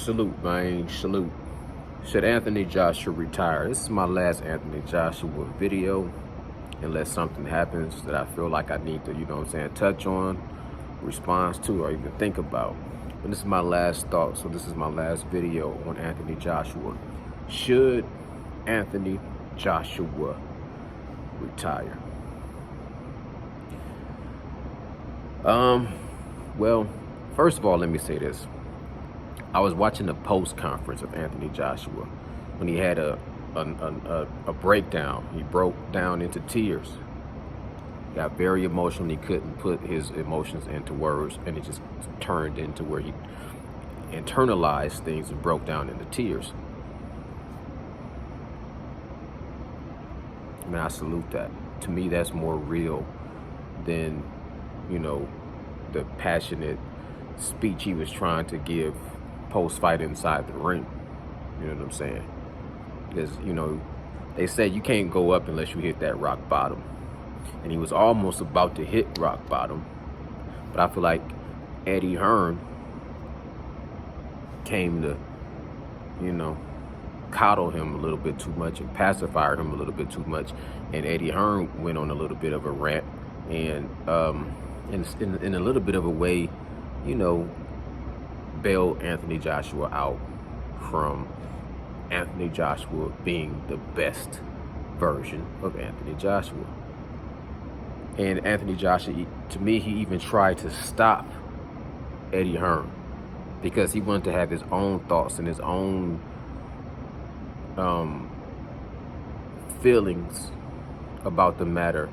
Salute, man. Salute. Should Anthony Joshua retire? This is my last Anthony Joshua video, unless something happens that I feel like I need to, touch on, respond to, or even think about. But this is my last thought, so this is my last video on Anthony Joshua. Should Anthony Joshua retire? Well, first of all, let me say this. I was watching the post conference of Anthony Joshua when he had a breakdown. He broke down into tears. He got very emotional. He couldn't put his emotions into words, and it just turned into where he internalized things and broke down into tears. I mean, I salute that. To me, that's more real than, the passionate speech he was trying to give post-fight inside the ring. You know what I'm saying? Because, they said you can't go up unless you hit that rock bottom. And he was almost about to hit rock bottom. But I feel like Eddie Hearn came to, coddle him a little bit too much and pacify him a little bit too much. And Eddie Hearn went on a little bit of a rant and in a little bit of a way, bailed Anthony Joshua out from Anthony Joshua being the best version of Anthony Joshua. And Anthony Joshua, to me, he even tried to stop Eddie Hearn because he wanted to have his own thoughts and his own feelings about the matter.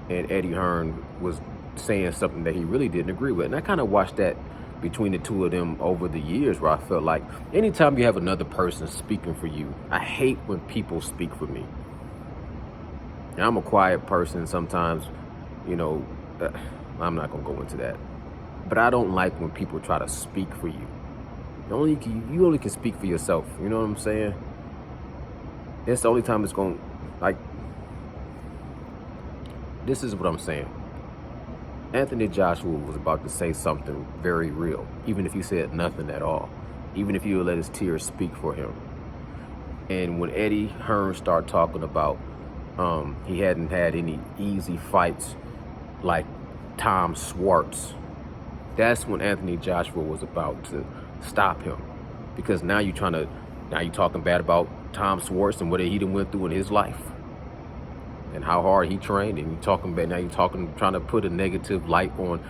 And Eddie Hearn was saying something that he really didn't agree with. And I kind of watched that between the two of them over the years, where I felt like anytime you have another person speaking for you, I hate when people speak for me. And I'm a quiet person sometimes, I'm not going to go into that. But I don't like when people try to speak for you. You only can speak for yourself. You know what I'm saying? It's the only time it's going, this is what I'm saying. Anthony Joshua was about to say something very real, even if he said nothing at all, even if he would let his tears speak for him. And when Eddie Hearn started talking about he hadn't had any easy fights like Tom Schwartz, that's when Anthony Joshua was about to stop him. Because now you're talking bad about Tom Schwartz and what he done went through in his life and how hard he trained, and trying to put a negative light on,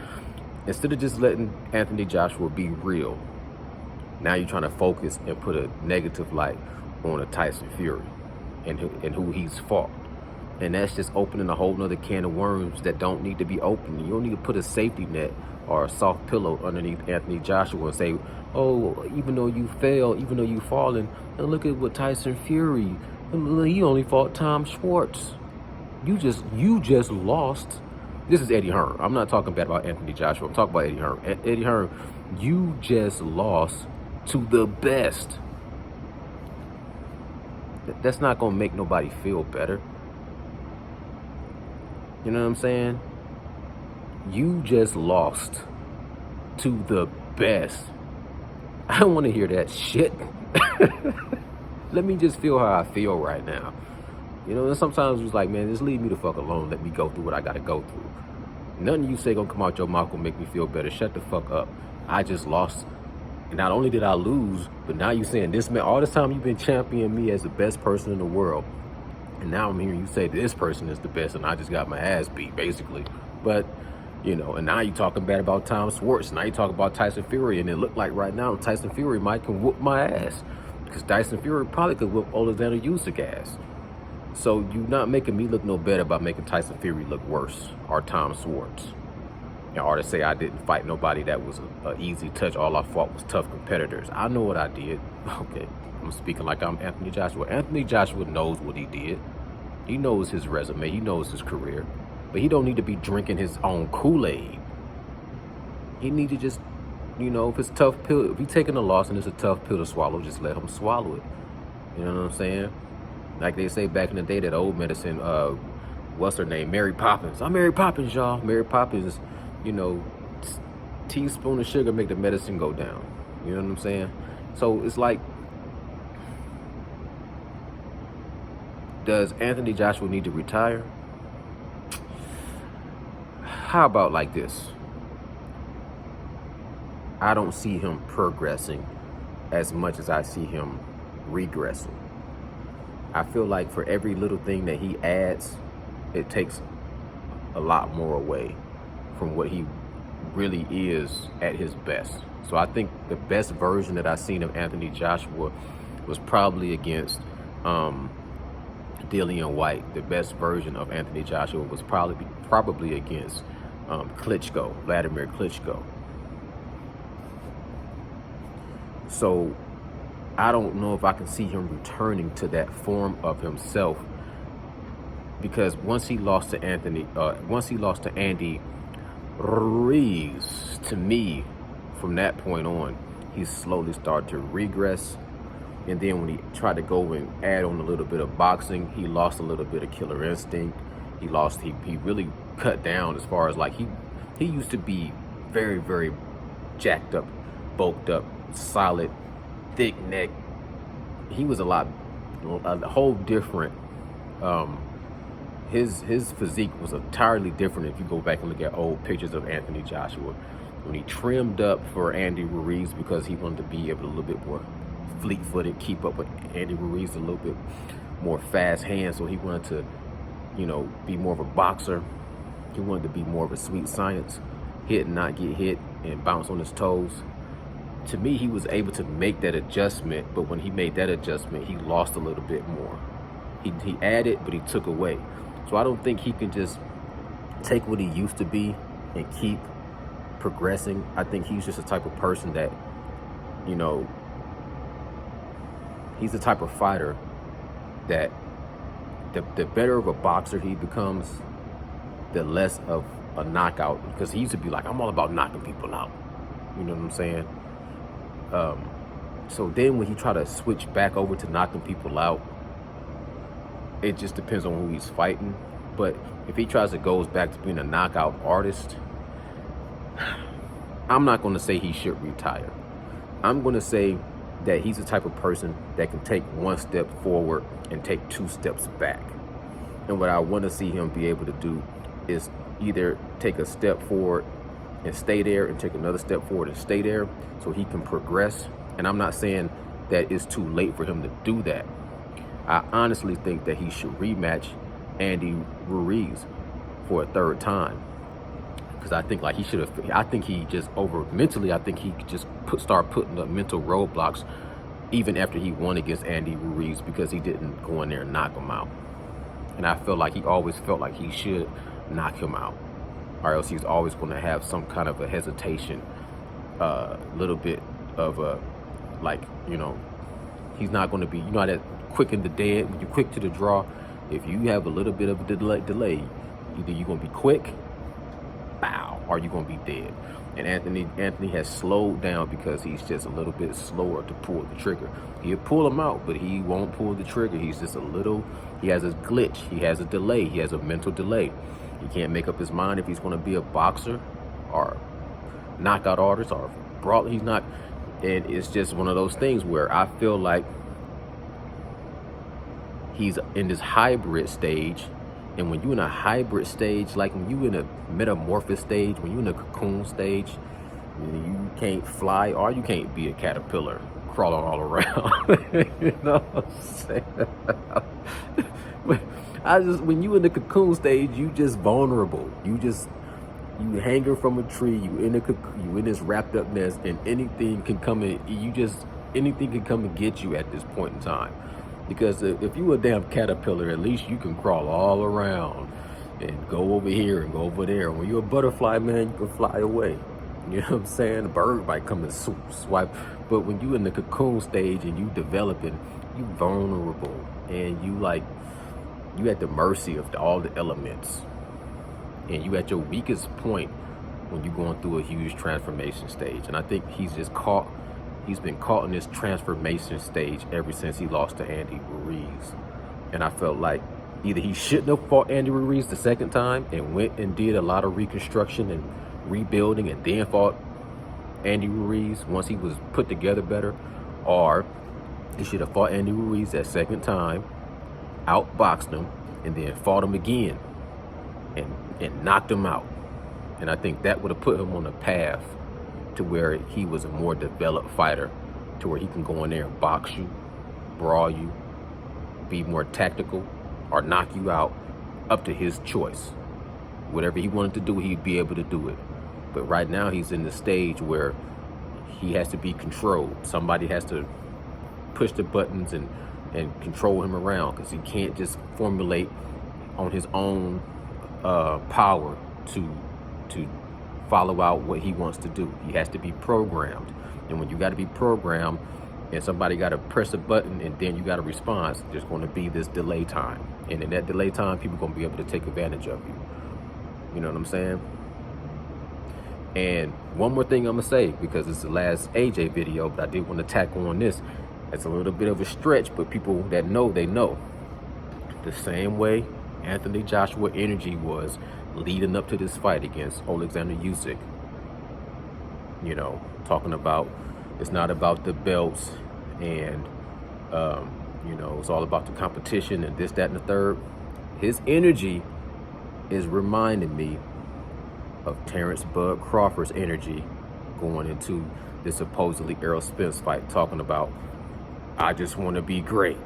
instead of just letting Anthony Joshua be real. Now you're trying to focus and put a negative light on a Tyson Fury and who he's fought. And that's just opening a whole nother can of worms that don't need to be opened. You don't need to put a safety net or a soft pillow underneath Anthony Joshua and say, oh, even though you failed, even though you fallen, and look at what Tyson Fury, he only fought Tom Schwartz. You just lost. This is Eddie Hearn. I'm not talking bad about Anthony Joshua. I'm talking about Eddie Hearn. Eddie Hearn, you just lost to the best. That's not going to make nobody feel better. You know what I'm saying? You just lost to the best. I don't want to hear that shit. Let me just feel how I feel right now. And sometimes it's like, man, just leave me the fuck alone. Let me go through what I got to go through. Nothing you say gonna come out your mouth gonna make me feel better. Shut the fuck up. I just lost. And not only did I lose, but now you saying this man, all this time you've been championing me as the best person in the world. And now I'm hearing you say this person is the best and I just got my ass beat, basically. But, and now you're talking bad about Tom Schwartz. Now you talking about Tyson Fury. And it looked like right now Tyson Fury might can whoop my ass. Because Tyson Fury probably could whoop Alexander Usyk ass. So you're not making me look no better by making Tyson Fury look worse, or Tom Schwartz. Or to say I didn't fight nobody that was an easy touch. All I fought was tough competitors. I know what I did. Okay, I'm speaking like I'm Anthony Joshua. Anthony Joshua knows what he did. He knows his resume. He knows his career. But he don't need to be drinking his own Kool-Aid. He need to just, if it's a tough pill, if he's taking a loss and it's a tough pill to swallow, just let him swallow it. You know what I'm saying? Like they say back in the day, that old medicine, what's her name? Mary Poppins. I'm Mary Poppins, y'all. Mary Poppins, teaspoon of sugar make the medicine go down. You know what I'm saying? So it's like, does Anthony Joshua need to retire? How about like this? I don't see him progressing as much as I see him regressing. I feel like for every little thing that he adds, it takes a lot more away from what he really is at his best. So I think the best version that I've seen of Anthony Joshua was probably against Dillian White. The best version of Anthony Joshua was probably against Klitschko, Vladimir Klitschko. So I don't know if I can see him returning to that form of himself, because once he lost to Andy Ruiz, to me, from that point on, he slowly started to regress. And then when he tried to go and add on a little bit of boxing, he lost a little bit of killer instinct. He really cut down as far as like he used to be very, very jacked up, bulked up, solid, thick neck. He was a whole different, his physique was entirely different if you go back and look at old pictures of Anthony Joshua. When he trimmed up for Andy Ruiz because he wanted to be able to a little bit more fleet-footed, keep up with Andy Ruiz, a little bit more fast hands, so he wanted to, be more of a boxer. He wanted to be more of a sweet science, hit and not get hit and bounce on his toes. To me, he was able to make that adjustment, but when he made that adjustment, he lost a little bit more. He added, but he took away. So I don't think he can just take what he used to be and keep progressing. I think he's just the type of person that, he's the type of fighter that the better of a boxer he becomes, the less of a knockout, because he used to be like, I'm all about knocking people out. You know what I'm saying? So then when he try to switch back over to knocking people out, it just depends on who he's fighting. But if he goes back to being a knockout artist, I'm not going to say he should retire. I'm going to say that he's the type of person that can take one step forward and take 2 steps back. And what I want to see him be able to do is either take a step forward and stay there, and take another step forward and stay there, so he can progress. And I'm not saying that it's too late for him to do that. I honestly think that he should rematch Andy Ruiz for a 3rd time, because I think he just mentally, I think he just start putting up mental roadblocks even after he won against Andy Ruiz, because he didn't go in there and knock him out. And I feel like he always felt like he should knock him out, or else he's always going to have some kind of a hesitation, little bit of a, he's not going to be, that quick in the dead, when you're quick to the draw. If you have a little bit of a delay, either you're going to be quick, bow, or you're going to be dead. And Anthony has slowed down because he's just a little bit slower to pull the trigger. He'll pull him out, but he won't pull the trigger. He's just he has a glitch. He has a delay. He has a mental delay. He can't make up his mind if he's going to be a boxer or knockout artist or brawler. He's not. And it's just one of those things where I feel like he's in this hybrid stage. And when you're in a hybrid stage, like when you're in a metamorphosis stage, when you're in a cocoon stage, you can't fly or you can't be a caterpillar crawling all around. You know what I'm saying? When you in the cocoon stage, you just vulnerable. You hanging from a tree. You in this wrapped up nest, and anything can come and get you at this point in time. Because if you a damn caterpillar, at least you can crawl all around and go over here and go over there. When you're a butterfly, man, you can fly away. You know what I'm saying? A bird might come and swipe. But when you in the cocoon stage and you developing, you vulnerable, and you at the mercy of all the elements. And you at your weakest point when you're going through a huge transformation stage. And I think he's been caught in this transformation stage ever since he lost to Andy Ruiz. And I felt like either he shouldn't have fought Andy Ruiz the 2nd time and went and did a lot of reconstruction and rebuilding and then fought Andy Ruiz once he was put together better, Or he should have fought Andy Ruiz that second time, outboxed him, and then fought him again and knocked him out. And I think that would have put him on a path to where he was a more developed fighter, to where he can go in there and box you, brawl you, be more tactical, or knock you out, up to his choice. Whatever he wanted to do, he'd be able to do it. But right now he's in the stage where he has to be controlled. Somebody has to push the buttons and control him around, because he can't just formulate on his own power to follow out what he wants to do. He has to be programmed. And when you got to be programmed and somebody got to press a button and then you got a response, there's going to be this delay time. And in that delay time, people are going to be able to take advantage of you. You know what I'm saying? And one more thing I'm going to say, because it's the last AJ video, but I did want to tack on this. It's a little bit of a stretch, but people that know, they know. The same way Anthony Joshua energy was leading up to this fight against Alexander Usyk. You know, talking about it's not about the belts and, you know, it's all about the competition and this, that, and the third. His energy is reminding me of Terrence Bud Crawford's energy going into this supposedly Errol Spence fight, talking about, I just want to be great.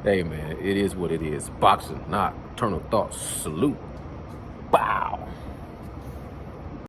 Hey man, it is what it is. Boxing, not eternal thoughts. Salute.